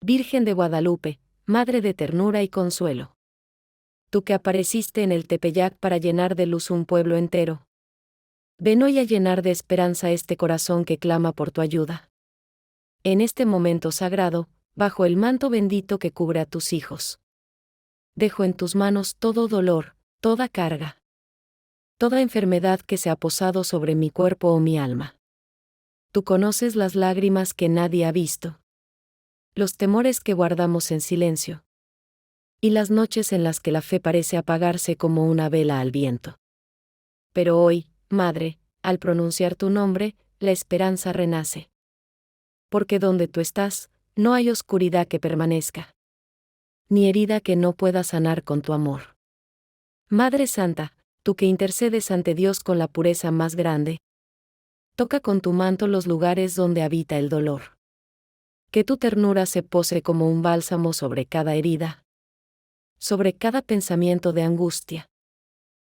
Virgen de Guadalupe, Madre de ternura y consuelo. Tú que apareciste en el Tepeyac para llenar de luz un pueblo entero. Ven hoy a llenar de esperanza este corazón que clama por tu ayuda. En este momento sagrado, bajo el manto bendito que cubre a tus hijos. Dejo en tus manos todo dolor, toda carga. Toda enfermedad que se ha posado sobre mi cuerpo o mi alma. Tú conoces las lágrimas que nadie ha visto. Los temores que guardamos en silencio. Y las noches en las que la fe parece apagarse como una vela al viento. Pero hoy, Madre, al pronunciar tu nombre, la esperanza renace. Porque donde tú estás, no hay oscuridad que permanezca. Ni herida que no pueda sanar con tu amor. Madre Santa, tú que intercedes ante Dios con la pureza más grande. Toca con tu manto los lugares donde habita el dolor. Que tu ternura se pose como un bálsamo sobre cada herida. Sobre cada pensamiento de angustia.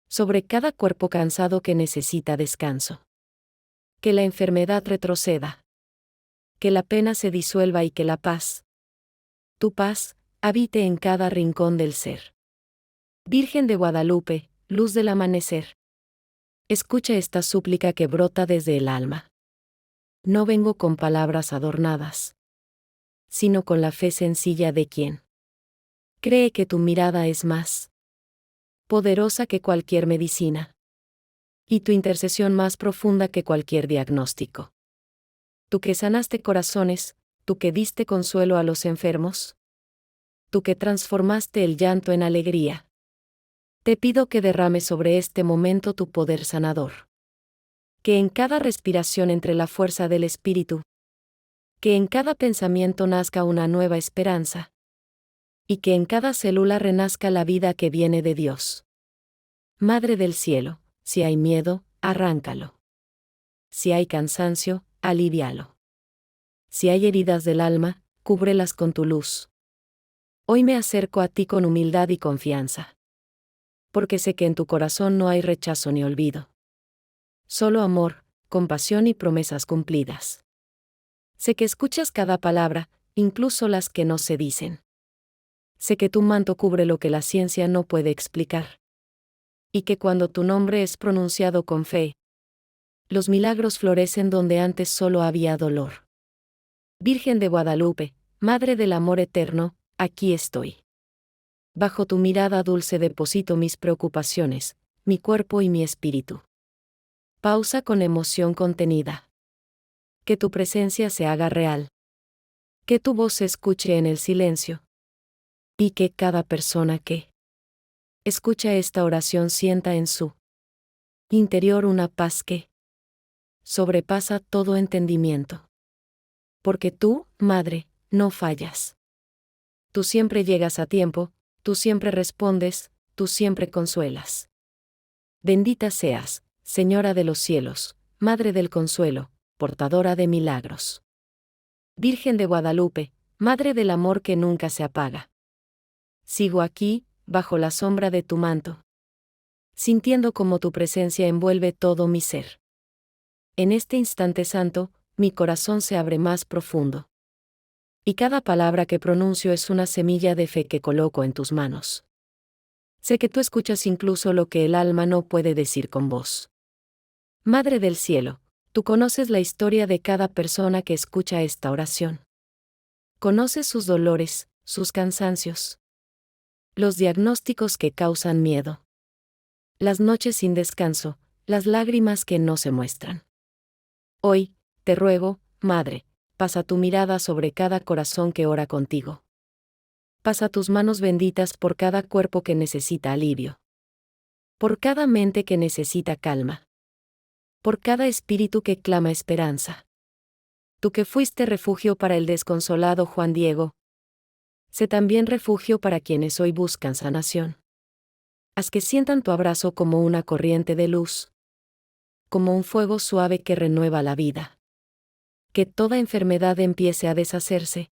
Sobre cada cuerpo cansado que necesita descanso. Que la enfermedad retroceda. Que la pena se disuelva y que la paz, tu paz, habite en cada rincón del ser. Virgen de Guadalupe, luz del amanecer. Escucha esta súplica que brota desde el alma. No vengo con palabras adornadas, sino con la fe sencilla de quien cree que tu mirada es más poderosa que cualquier medicina, y tu intercesión más profunda que cualquier diagnóstico. Tú que sanaste corazones, tú que diste consuelo a los enfermos, tú que transformaste el llanto en alegría. Te pido que derrames sobre este momento tu poder sanador. Que en cada respiración entre la fuerza del Espíritu, que en cada pensamiento nazca una nueva esperanza, y que en cada célula renazca la vida que viene de Dios. Madre del cielo, si hay miedo, arráncalo. Si hay cansancio, alivíalo. Si hay heridas del alma, cúbrelas con tu luz. Hoy me acerco a ti con humildad y confianza. Porque sé que en tu corazón no hay rechazo ni olvido. Solo amor, compasión y promesas cumplidas. Sé que escuchas cada palabra, incluso las que no se dicen. Sé que tu manto cubre lo que la ciencia no puede explicar. Y que cuando tu nombre es pronunciado con fe, los milagros florecen donde antes solo había dolor. Virgen de Guadalupe, Madre del amor eterno, aquí estoy. Bajo tu mirada dulce deposito mis preocupaciones, mi cuerpo y mi espíritu. Pausa con emoción contenida. Que tu presencia se haga real. Que tu voz se escuche en el silencio. Y que cada persona que escucha esta oración sienta en su interior una paz que sobrepasa todo entendimiento. Porque tú, Madre, no fallas. Tú siempre llegas a tiempo, tú siempre respondes, tú siempre consuelas. Bendita seas, Señora de los cielos, Madre del consuelo, portadora de milagros. Virgen de Guadalupe, Madre del amor que nunca se apaga. Sigo aquí, bajo la sombra de tu manto, sintiendo como tu presencia envuelve todo mi ser. En este instante santo, mi corazón se abre más profundo. Y cada palabra que pronuncio es una semilla de fe que coloco en tus manos. Sé que tú escuchas incluso lo que el alma no puede decir con voz. Madre del cielo, tú conoces la historia de cada persona que escucha esta oración. Conoces sus dolores, sus cansancios, los diagnósticos que causan miedo, las noches sin descanso, las lágrimas que no se muestran. Hoy, te ruego, Madre, pasa tu mirada sobre cada corazón que ora contigo. Pasa tus manos benditas por cada cuerpo que necesita alivio. Por cada mente que necesita calma. Por cada espíritu que clama esperanza. Tú que fuiste refugio para el desconsolado Juan Diego, sé también refugio para quienes hoy buscan sanación. Haz que sientan tu abrazo como una corriente de luz, como un fuego suave que renueva la vida. Que toda enfermedad empiece a deshacerse.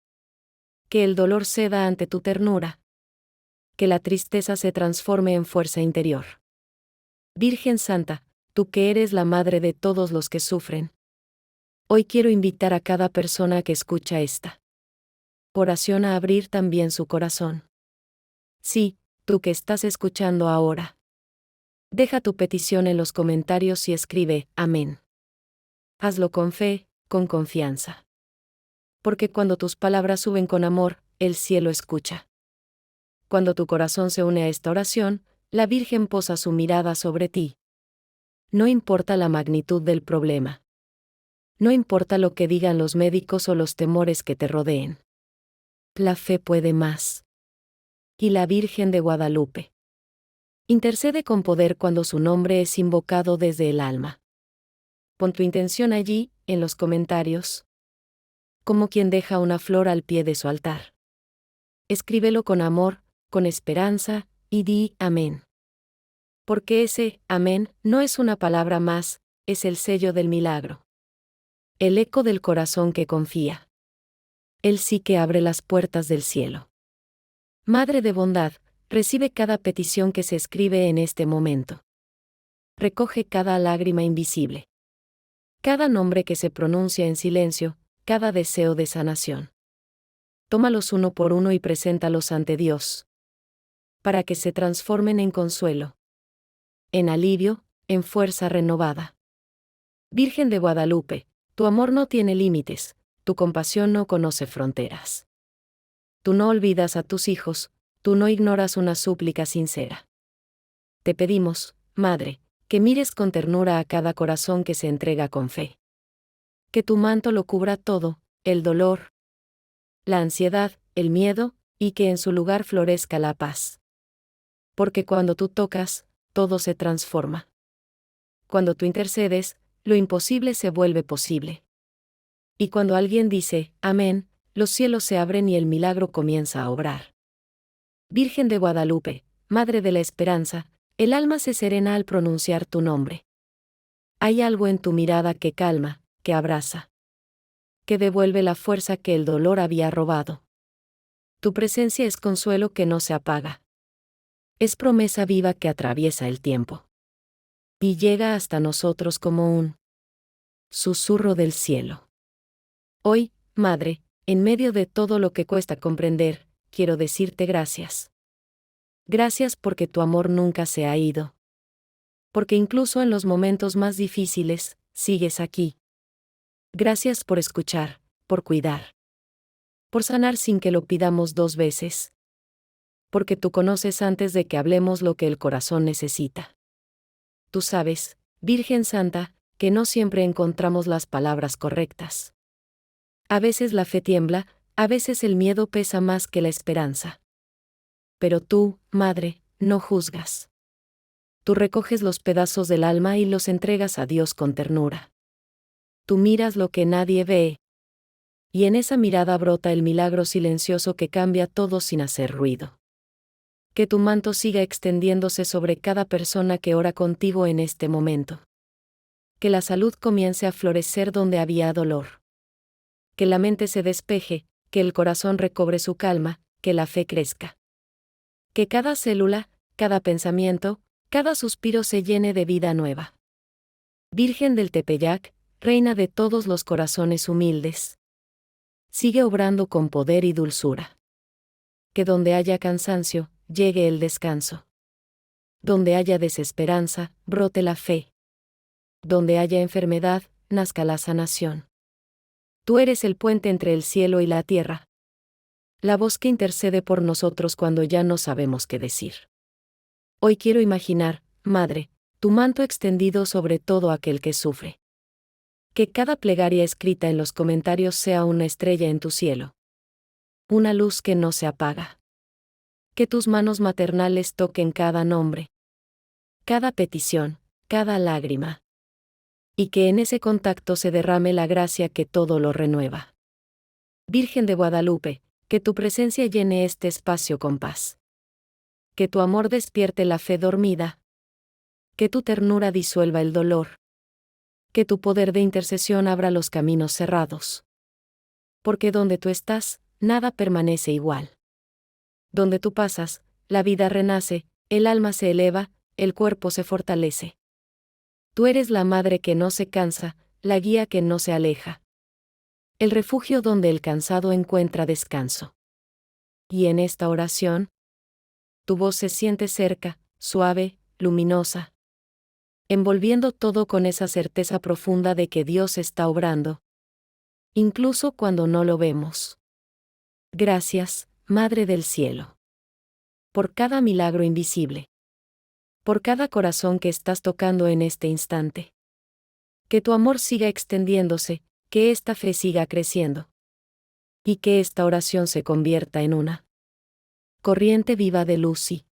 Que el dolor ceda ante tu ternura. Que la tristeza se transforme en fuerza interior. Virgen Santa, tú que eres la madre de todos los que sufren. Hoy quiero invitar a cada persona que escucha esta Oración a abrir también su corazón. Sí, tú que estás escuchando ahora. Deja tu petición en los comentarios y escribe, amén. Hazlo con fe, con confianza. Porque cuando tus palabras suben con amor, el cielo escucha. Cuando tu corazón se une a esta oración, la Virgen posa su mirada sobre ti. No importa la magnitud del problema. No importa lo que digan los médicos o los temores que te rodeen. La fe puede más. Y la Virgen de Guadalupe intercede con poder cuando su nombre es invocado desde el alma. Pon tu intención allí, en los comentarios, como quien deja una flor al pie de su altar. Escríbelo con amor, con esperanza, y di amén. Porque ese amén no es una palabra más, es el sello del milagro. El eco del corazón que confía. Él sí que abre las puertas del cielo. Madre de bondad, recibe cada petición que se escribe en este momento. Recoge cada lágrima invisible. Cada nombre que se pronuncia en silencio, cada deseo de sanación. Tómalos uno por uno y preséntalos ante Dios. Para que se transformen en consuelo. En alivio, en fuerza renovada. Virgen de Guadalupe, tu amor no tiene límites, tu compasión no conoce fronteras. Tú no olvidas a tus hijos, tú no ignoras una súplica sincera. Te pedimos, Madre, que mires con ternura a cada corazón que se entrega con fe. Que tu manto lo cubra todo, el dolor, la ansiedad, el miedo, y que en su lugar florezca la paz. Porque cuando tú tocas, todo se transforma. Cuando tú intercedes, lo imposible se vuelve posible. Y cuando alguien dice, amén, los cielos se abren y el milagro comienza a obrar. Virgen de Guadalupe, Madre de la Esperanza, el alma se serena al pronunciar tu nombre. Hay algo en tu mirada que calma, que abraza, que devuelve la fuerza que el dolor había robado. Tu presencia es consuelo que no se apaga. Es promesa viva que atraviesa el tiempo. Y llega hasta nosotros como un susurro del cielo. Hoy, Madre, en medio de todo lo que cuesta comprender, quiero decirte gracias. Gracias porque tu amor nunca se ha ido. Porque incluso en los momentos más difíciles, sigues aquí. Gracias por escuchar, por cuidar. Por sanar sin que lo pidamos dos veces. Porque tú conoces antes de que hablemos lo que el corazón necesita. Tú sabes, Virgen Santa, que no siempre encontramos las palabras correctas. A veces la fe tiembla, a veces el miedo pesa más que la esperanza. Pero tú, Madre, no juzgas. Tú recoges los pedazos del alma y los entregas a Dios con ternura. Tú miras lo que nadie ve. Y en esa mirada brota el milagro silencioso que cambia todo sin hacer ruido. Que tu manto siga extendiéndose sobre cada persona que ora contigo en este momento. Que la salud comience a florecer donde había dolor. Que la mente se despeje, que el corazón recobre su calma, que la fe crezca. Que cada célula, cada pensamiento, cada suspiro se llene de vida nueva. Virgen del Tepeyac, Reina de todos los corazones humildes. Sigue obrando con poder y dulzura. Que donde haya cansancio, llegue el descanso. Donde haya desesperanza, brote la fe. Donde haya enfermedad, nazca la sanación. Tú eres el puente entre el cielo y la tierra. La voz que intercede por nosotros cuando ya no sabemos qué decir. Hoy quiero imaginar, Madre, tu manto extendido sobre todo aquel que sufre. Que cada plegaria escrita en los comentarios sea una estrella en tu cielo. Una luz que no se apaga. Que tus manos maternales toquen cada nombre. Cada petición, cada lágrima. Y que en ese contacto se derrame la gracia que todo lo renueva. Virgen de Guadalupe, que tu presencia llene este espacio con paz. Que tu amor despierte la fe dormida. Que tu ternura disuelva el dolor. Que tu poder de intercesión abra los caminos cerrados. Porque donde tú estás, nada permanece igual. Donde tú pasas, la vida renace, el alma se eleva, el cuerpo se fortalece. Tú eres la madre que no se cansa, la guía que no se aleja. el refugio donde el cansado encuentra descanso. Y en esta oración, tu voz se siente cerca, suave, luminosa, envolviendo todo con esa certeza profunda de que Dios está obrando, incluso cuando no lo vemos. Gracias, Madre del Cielo, por cada milagro invisible, por cada corazón que estás tocando en este instante. Que tu amor siga extendiéndose, que esta fe siga creciendo, y que esta oración se convierta en una corriente viva de luz y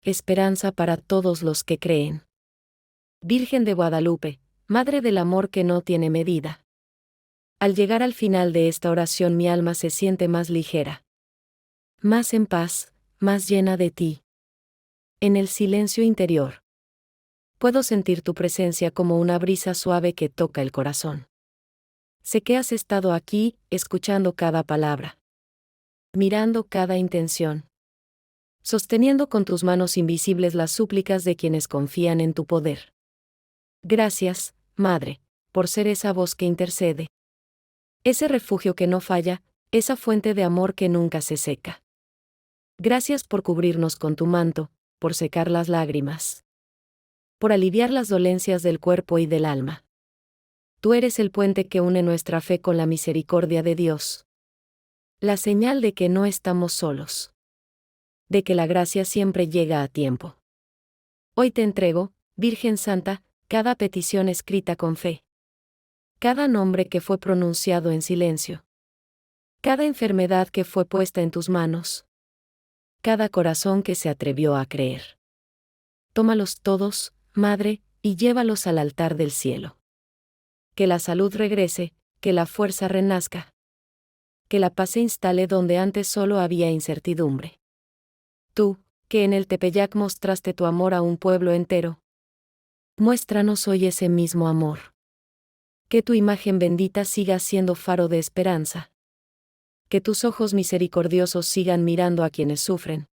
esperanza para todos los que creen. Virgen de Guadalupe, Madre del amor que no tiene medida. Al llegar al final de esta oración mi alma se siente más ligera, más en paz, más llena de ti. En el silencio interior, puedo sentir tu presencia como una brisa suave que toca el corazón. Sé que has estado aquí, escuchando cada palabra, mirando cada intención, sosteniendo con tus manos invisibles las súplicas de quienes confían en tu poder. Gracias, Madre, por ser esa voz que intercede, ese refugio que no falla, esa fuente de amor que nunca se seca. Gracias por cubrirnos con tu manto, por secar las lágrimas, por aliviar las dolencias del cuerpo y del alma. Tú eres el puente que une nuestra fe con la misericordia de Dios. La señal de que no estamos solos, de que la gracia siempre llega a tiempo. Hoy te entrego, Virgen Santa, cada petición escrita con fe, cada nombre que fue pronunciado en silencio, cada enfermedad que fue puesta en tus manos, cada corazón que se atrevió a creer. Tómalos todos, Madre, y llévalos al altar del cielo. Que la salud regrese, que la fuerza renazca, que la paz se instale donde antes solo había incertidumbre. Tú, que en el Tepeyac mostraste tu amor a un pueblo entero, muéstranos hoy ese mismo amor. Que tu imagen bendita siga siendo faro de esperanza. Que tus ojos misericordiosos sigan mirando a quienes sufren.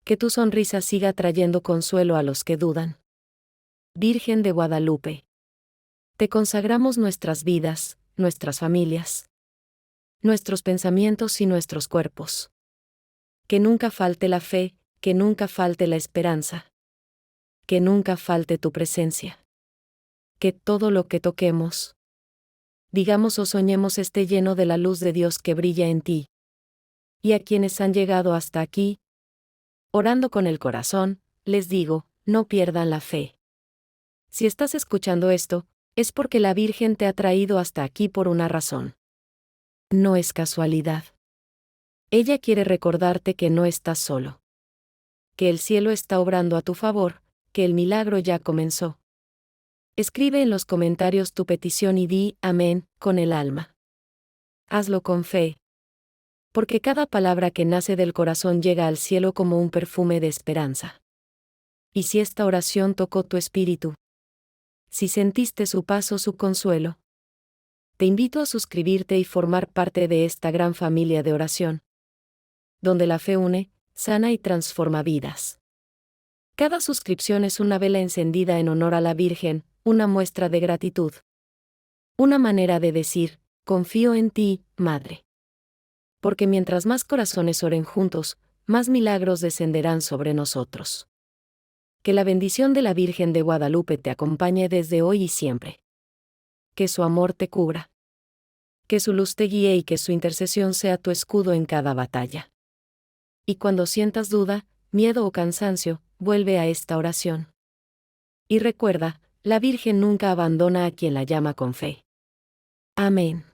Que tu sonrisa siga trayendo consuelo a los que dudan. Virgen de Guadalupe, te consagramos nuestras vidas, nuestras familias, nuestros pensamientos y nuestros cuerpos. Que nunca falte la fe, que nunca falte la esperanza. Que nunca falte tu presencia. Que todo lo que toquemos, digamos o soñemos esté lleno de la luz de Dios que brilla en ti. Y a quienes han llegado hasta aquí, orando con el corazón, les digo, no pierdan la fe. Si estás escuchando esto, es porque la Virgen te ha traído hasta aquí por una razón. No es casualidad. Ella quiere recordarte que no estás solo. Que el cielo está obrando a tu favor, que el milagro ya comenzó. Escribe en los comentarios tu petición y di amén con el alma. Hazlo con fe. Porque cada palabra que nace del corazón llega al cielo como un perfume de esperanza. Y si esta oración tocó tu espíritu, si sentiste su paz o su consuelo, te invito a suscribirte y formar parte de esta gran familia de oración, donde la fe une, sana y transforma vidas. Cada suscripción es una vela encendida en honor a la Virgen, una muestra de gratitud. Una manera de decir, confío en ti, Madre. Porque mientras más corazones oren juntos, más milagros descenderán sobre nosotros. Que la bendición de la Virgen de Guadalupe te acompañe desde hoy y siempre. Que su amor te cubra. Que su luz te guíe y que su intercesión sea tu escudo en cada batalla. Y cuando sientas duda, miedo o cansancio, vuelve a esta oración. Y recuerda, la Virgen nunca abandona a quien la llama con fe. Amén.